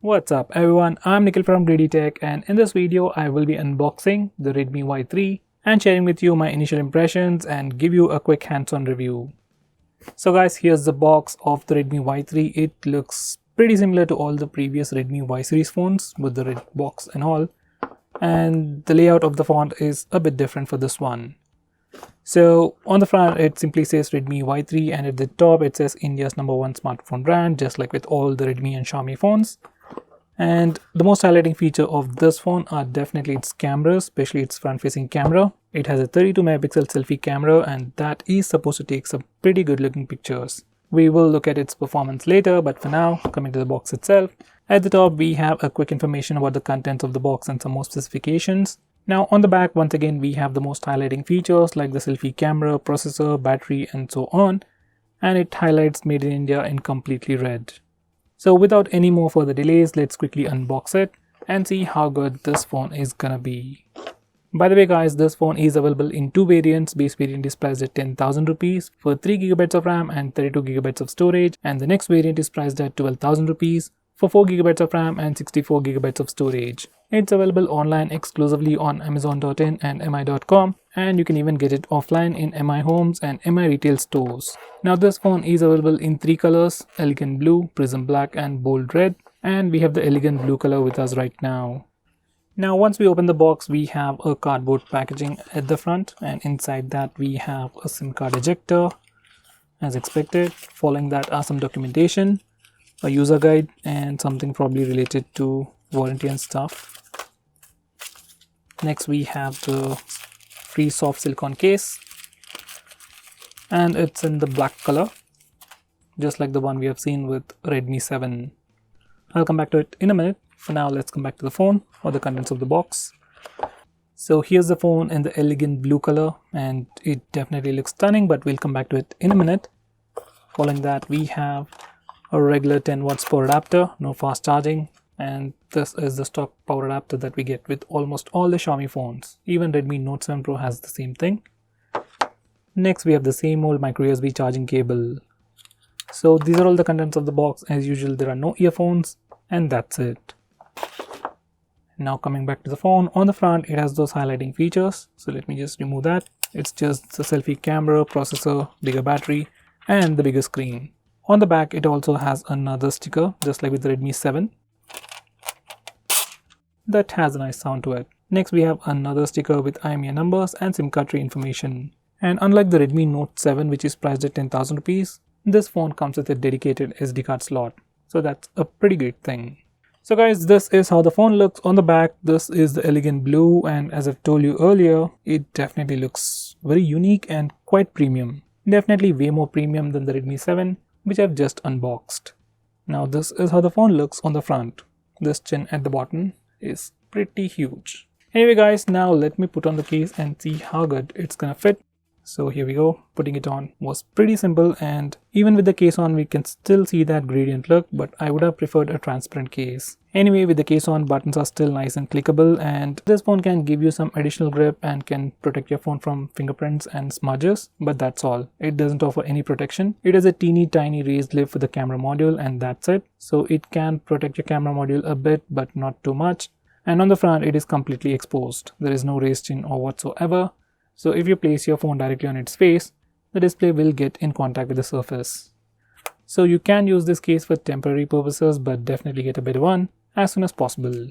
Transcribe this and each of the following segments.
What's up everyone, I'm Nikhil from GreedyTech, and in this video I will be unboxing the Redmi Y3 and sharing with you my initial impressions and give you a quick hands-on review. So guys, here's the box of the Redmi Y3. It looks pretty similar to all the previous Redmi Y series phones with the red box and all, and the layout of the font is a bit different for this one. So on the front it simply says Redmi Y3, and at the top it says India's #1 smartphone brand, just like with all the Redmi and Xiaomi phones. And the most highlighting feature of this phone are definitely its cameras, especially its front-facing camera. It has a 32 megapixel selfie camera, and that is supposed to take some pretty good looking pictures. We will look at its performance later, but for now, coming to the box itself. At the top we have a quick information about the contents of the box and some more specifications. Now on the back, once again we have the most highlighting features like the selfie camera, processor, battery and so on, and it highlights Made in India in completely red. So without any more further delays, let's quickly unbox it and see how good this phone is gonna be. By the way guys, this phone is available in two variants. Base variant is priced at 10,000 rupees for 3GB of RAM and 32GB of storage, and the next variant is priced at 12,000 rupees for 4GB of RAM and 64GB of storage. It's available online exclusively on Amazon.in and mi.com, and you can even get it offline in MI Homes and MI retail stores. Now this phone is available in three colors: elegant blue, prism black and bold red, and we have the elegant blue color with us right now. Now once we open the box, we have a cardboard packaging at the front, and inside that we have a SIM card ejector as expected. Following that are some documentation, a user guide and something probably related to warranty and stuff. Next we have the free soft silicone case, and it's in the black color just like the one we have seen with Redmi 7. I'll come back to it in a minute. For now, let's come back to the phone or the contents of the box. So here's the phone in the elegant blue color, and it definitely looks stunning, but we'll come back to it in a minute. Following that we have a regular 10 watts power adapter, no fast charging, and this is the stock power adapter that we get with almost all the Xiaomi phones. Even Redmi Note 7 Pro has the same thing. Next we have the same old micro USB charging cable. So these are all the contents of the box. As usual, there are no earphones, and that's it. Now coming back to the phone, on the front it has those highlighting features, so let me just remove that. It's just the selfie camera, processor, bigger battery and the bigger screen. On the back it also has another sticker, just like with the Redmi 7, that has a nice sound to it. Next we have another sticker with IMEI numbers and SIM card tray information. And unlike the Redmi Note 7, which is priced at 10,000 rupees, this phone comes with a dedicated SD card slot, so that's a pretty great thing. So guys, this is how the phone looks on the back. This is the elegant blue, and as I've told you earlier, it definitely looks very unique and quite premium. Definitely way more premium than the Redmi 7, which I've just unboxed. Now this is how the phone looks on the front. This chin at the bottom is pretty huge. Anyway guys, now let me put on the case and see how good it's gonna fit. So here we go. Putting it on was pretty simple, and even with the case on we can still see that gradient look, but I would have preferred a transparent case. Anyway, with the case on, buttons are still nice and clickable, and this phone can give you some additional grip and can protect your phone from fingerprints and smudges, but that's all. It doesn't offer any protection. It has a teeny tiny raised lip for the camera module, and that's it. So it can protect your camera module a bit, but not too much. And on the front it is completely exposed. There is no raised chin or whatsoever. So if you place your phone directly on its face, the display will get in contact with the surface. So you can use this case for temporary purposes, but definitely get a better one as soon as possible.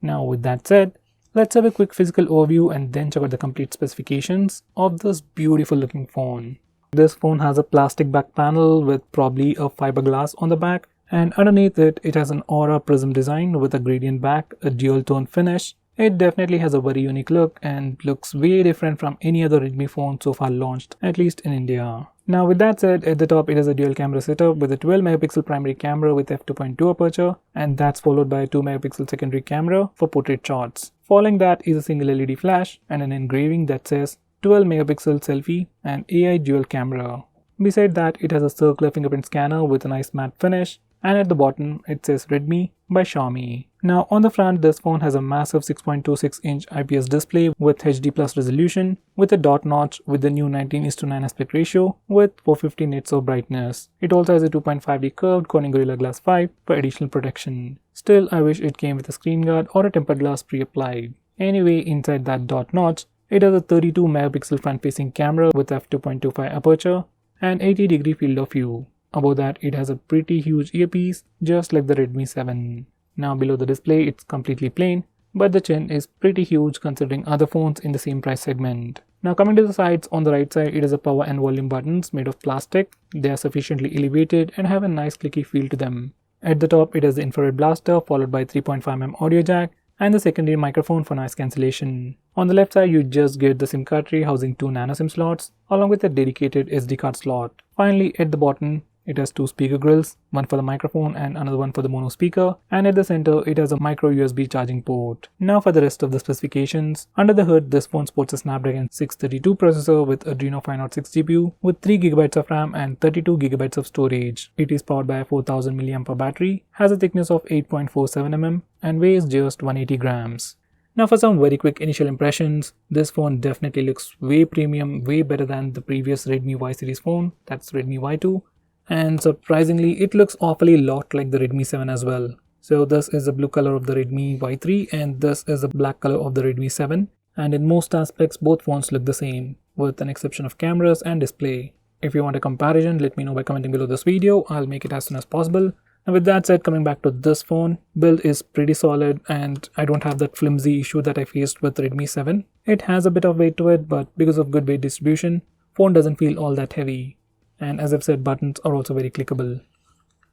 Now with that said, let's have a quick physical overview and then check out the complete specifications of this beautiful looking phone. This phone has a plastic back panel with probably a fiberglass on the back, and underneath it, it has an aura prism design with a gradient back, a dual tone finish. It definitely has a very unique look and looks way different from any other Redmi phone so far launched, at least in India. Now with that said, at the top it has a dual camera setup with a 12 megapixel primary camera with f2.2 aperture, and that's followed by a 2 megapixel secondary camera for portrait shots. Following that is a single LED flash and an engraving that says 12 megapixel selfie and AI dual camera. Beside that, it has a circular fingerprint scanner with a nice matte finish, and at the bottom it says Redmi by Xiaomi. Now on the front, this phone has a massive 6.26-inch IPS display with HD plus resolution, with a dot notch with the new 19:9 aspect ratio with 450 nits of brightness. It also has a 2.5D curved Corning Gorilla Glass 5 for additional protection. Still, I wish it came with a screen guard or a tempered glass pre-applied. Anyway, inside that dot notch, it has a 32 megapixel front-facing camera with f2.25 aperture and 80-degree field of view. Above that, it has a pretty huge earpiece, just like the Redmi 7. Now below the display, it's completely plain, but the chin is pretty huge considering other phones in the same price segment. Now coming to the sides, on the right side, it has a power and volume buttons made of plastic. They are sufficiently elevated and have a nice clicky feel to them. At the top, it has the infrared blaster followed by 3.5mm audio jack and the secondary microphone for noise cancellation. On the left side, you just get the SIM card tray housing 2 nano SIM slots along with a dedicated SD card slot. Finally, at the bottom, it has 2 speaker grills, one for the microphone and another one for the mono speaker, and at the center it has a micro USB charging port. Now for the rest of the specifications. Under the hood, this phone sports a Snapdragon 632 processor with Adreno 506 GPU with 3GB of RAM and 32GB of storage. It is powered by a 4000 mAh battery, has a thickness of 8.47mm and weighs just 180 grams. Now for some very quick initial impressions, this phone definitely looks way premium, way better than the previous Redmi Y series phone, that's Redmi Y2. And surprisingly, it looks awfully lot like the Redmi 7 as well. So this is the blue color of the Redmi Y3 and this is the black color of the Redmi 7. And in most aspects, both phones look the same, with an exception of cameras and display. If you want a comparison, let me know by commenting below this video. I'll make it as soon as possible. And with that said, coming back to this phone, build is pretty solid and I don't have that flimsy issue that I faced with Redmi 7. It has a bit of weight to it, but because of good weight distribution, phone doesn't feel all that heavy. And as I've said, buttons are also very clickable.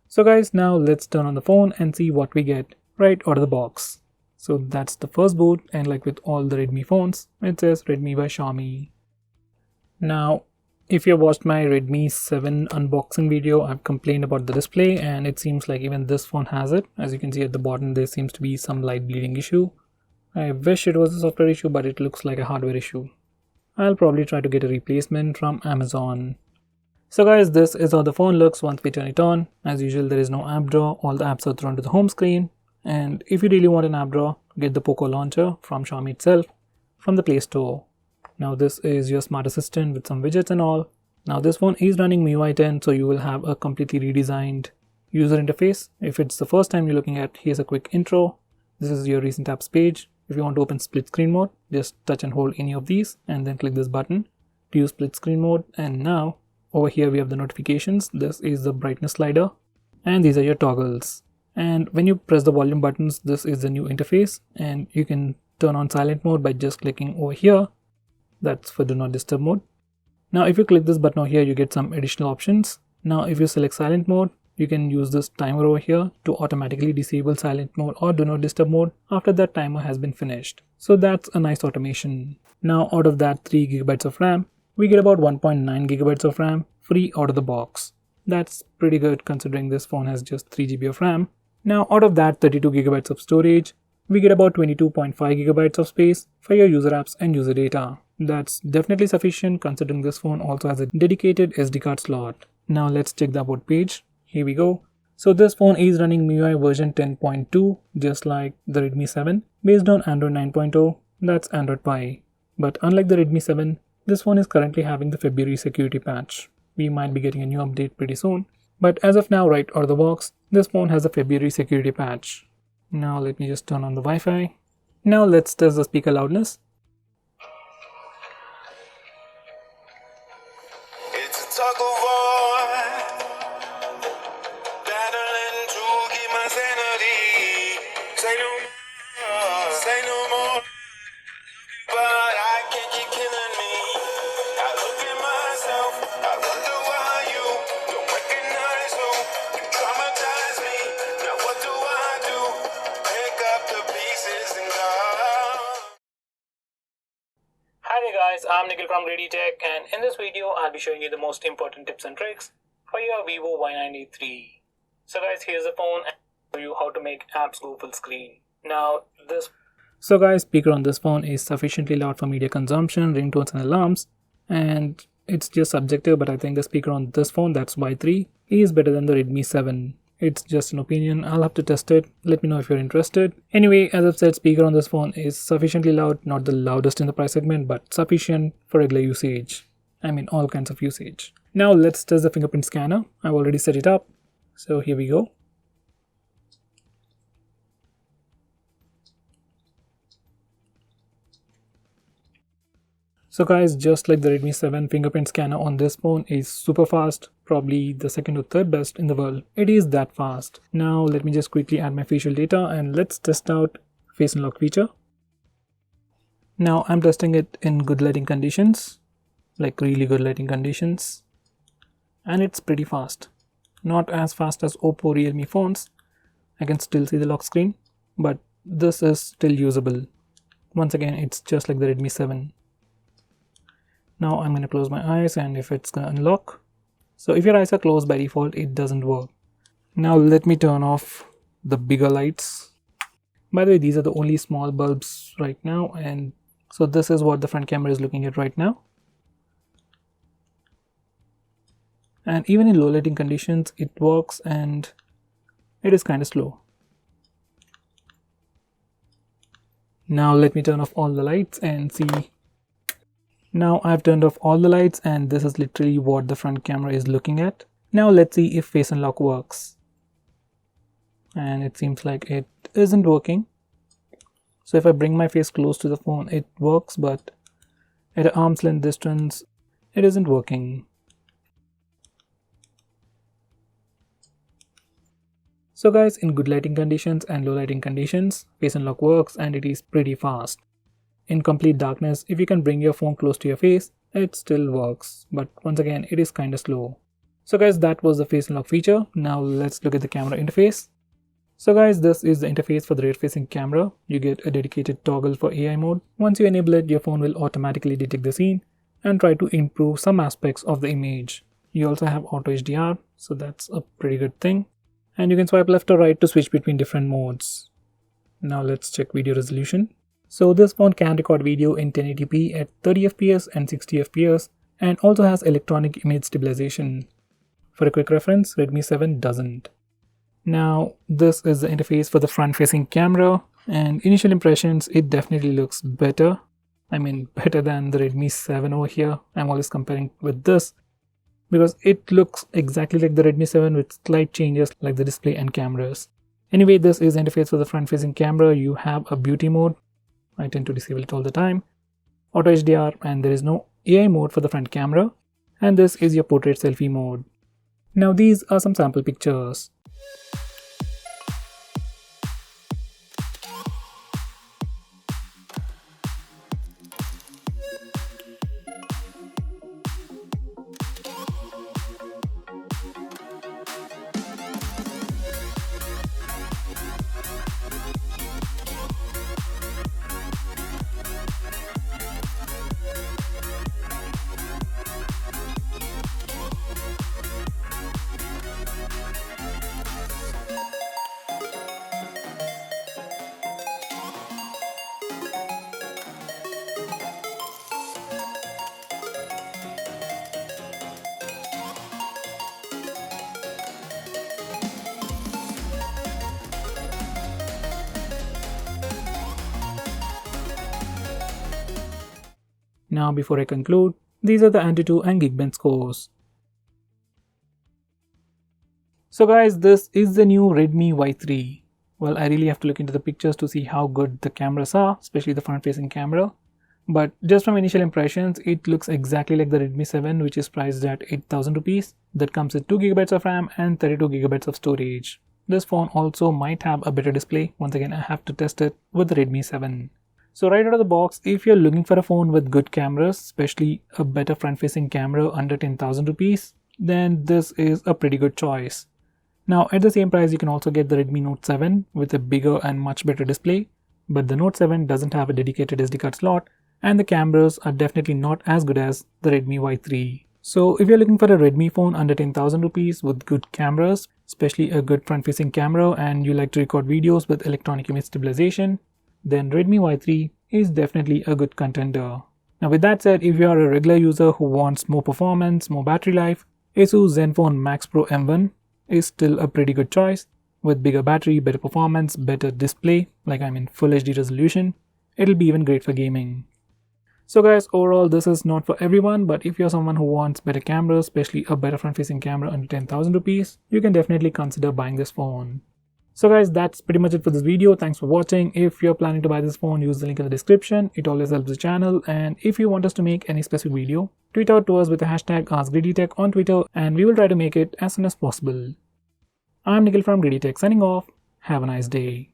So guys, now let's turn on the phone and see what we get right out of the box. So that's the first boot, and like with all the Redmi phones, it says Redmi by Xiaomi. Now, if you watched my Redmi 7 unboxing video, I've complained about the display and it seems like even this phone has it. As you can see at the bottom, there seems to be some light bleeding issue. I wish it was a software issue, but it looks like a hardware issue. I'll probably try to get a replacement from Amazon. So guys, this is how the phone looks once we turn it on. As usual, there is no app drawer, all the apps are thrown to the home screen. And if you really want an app drawer, get the Poco launcher from Xiaomi itself from the Play Store. Now this is your smart assistant with some widgets and all. Now this phone is running MIUI 10, so you will have a completely redesigned user interface. If it's the first time you're looking at, here's a quick intro. This is your recent apps page. If you want to open split screen mode, just touch and hold any of these and then click this button to use split screen mode. And now over here we have the notifications. This is the brightness slider and these are your toggles. And when you press the volume buttons, this is the new interface and you can turn on silent mode by just clicking over here. That's for do not disturb mode. Now if you click this button over here, you get some additional options. Now if you select silent mode, you can use this timer over here to automatically disable silent mode or do not disturb mode after that timer has been finished. So that's a nice automation. Now out of that 3GB of RAM, we get about 1.9GB of RAM free out of the box. That's pretty good considering this phone has just 3GB of RAM. Now out of that 32GB of storage, we get about 22.5GB of space for your user apps and user data. That's definitely sufficient considering this phone also has a dedicated SD card slot. Now let's check the about page. Here we go. So this phone is running MIUI version 10.2 just like the Redmi 7 based on Android 9.0, that's Android Pie. But unlike the Redmi 7, this phone is currently having the February security patch. We might be getting a new update pretty soon. But as of now, right out of the box, this phone has a February security patch. Now let me just turn on the Wi-Fi. Now let's test the speaker loudness. It's a tug of war, battling to keep my sanity. Say no more, say no more. But I can't keep killing me. I look at myself, I wonder why you don't recognize who you traumatize me. Now what do I do? Pick up the pieces and go. Hi there guys, I'm Nikhil from GreedyTech and in this video I'll be showing you the most important tips and tricks for your Vivo Y93. So guys, here's the phone and I'll show you how to make apps go full screen. So guys, speaker on this phone is sufficiently loud for media consumption, ringtones and alarms, and it's just subjective, but I think the speaker on this phone, that's Y3, is better than the Redmi 7. It's just an opinion. I'll have to test it. Let me know if you're interested. Anyway, as I've said, speaker on this phone is sufficiently loud, not the loudest in the price segment, but sufficient for regular usage. I mean, all kinds of usage. Now let's test the fingerprint scanner. I've already set it up. So here we go. So guys, just like the Redmi 7, fingerprint scanner on this phone is super fast, probably the second or third best in the world. It is that fast. Now let me just quickly add my facial data and let's test out face unlock feature. Now I'm testing it in good lighting conditions, like really good lighting conditions, and it's pretty fast. Not as fast as Oppo, Realme phones. I can still see the lock screen, but this is still usable. Once again, it's just like the Redmi 7. Now I'm going to close my eyes and if it's going to unlock. So if your eyes are closed by default, it doesn't work. Now let me turn off the bigger lights. By the way, these are the only small bulbs right now, and so this is what the front camera is looking at right now. And even in low lighting conditions, it works and it is kind of slow. Now let me turn off all the lights and see. Now I've turned off all the lights and this is literally what the front camera is looking at. Now let's see if face unlock works. And it seems like it isn't working. So if I bring my face close to the phone, it works, but at an arm's length distance, it isn't working. So guys, in good lighting conditions and low lighting conditions, face unlock works and it is pretty fast. In complete darkness, if you can bring your phone close to your face, it still works, but once again, it is kind of slow. So guys, that was the face unlock feature. Now let's look at the camera interface. So guys, this is the interface for the rear facing camera. You get a dedicated toggle for AI mode. Once you enable it, your phone will automatically detect the scene and try to improve some aspects of the image. You also have auto HDR, so that's a pretty good thing. And you can swipe left or right to switch between different modes. Now let's check video resolution. So this phone can record video in 1080p at 30 fps and 60 fps and also has electronic image stabilization. For a quick reference, Redmi 7 doesn't. Now this is the interface for the front facing camera, and initial impressions, it definitely looks better. I mean better than the Redmi 7 over here. I'm always comparing with this because it looks exactly like the Redmi 7 with slight changes like the display and cameras. Anyway, this is the interface for the front facing camera. You have a beauty mode. I tend to disable it all the time. Auto HDR, and there is no AI mode for the front camera. And this is your portrait selfie mode. Now these are some sample pictures. Now before I conclude, these are the Antutu and Geekbench scores. So guys, this is the new Redmi Y3. Well, I really have to look into the pictures to see how good the cameras are, especially the front facing camera. But just from initial impressions, it looks exactly like the Redmi 7, which is priced at 8,000 rupees. That comes with 2GB of RAM and 32GB of storage. This phone also might have a better display. Once again, I have to test it with the Redmi 7. So right out of the box, if you're looking for a phone with good cameras, especially a better front-facing camera under 10,000 rupees, then this is a pretty good choice. Now at the same price, you can also get the Redmi Note 7 with a bigger and much better display, but the Note 7 doesn't have a dedicated SD card slot, and the cameras are definitely not as good as the Redmi Y3. So if you're looking for a Redmi phone under 10,000 rupees with good cameras, especially a good front-facing camera, and you like to record videos with electronic image stabilization, then Redmi Y3 is definitely a good contender. Now with that said, if you are a regular user who wants more performance, more battery life, Asus Zenfone Max Pro M1 is still a pretty good choice. With bigger battery, better performance, better display, like I'm in full HD resolution, it'll be even great for gaming. So guys, overall this is not for everyone, but if you're someone who wants better camera, especially a better front-facing camera under 10,000 rupees, you can definitely consider buying this phone. So guys, that's pretty much it for this video. Thanks for watching. If you're planning to buy this phone, use the link in the description. It always helps the channel. And if you want us to make any specific video, tweet out to us with the hashtag AskGreedyTech on Twitter and we will try to make it as soon as possible. I'm Nikhil from GreedyTech signing off. Have a nice day.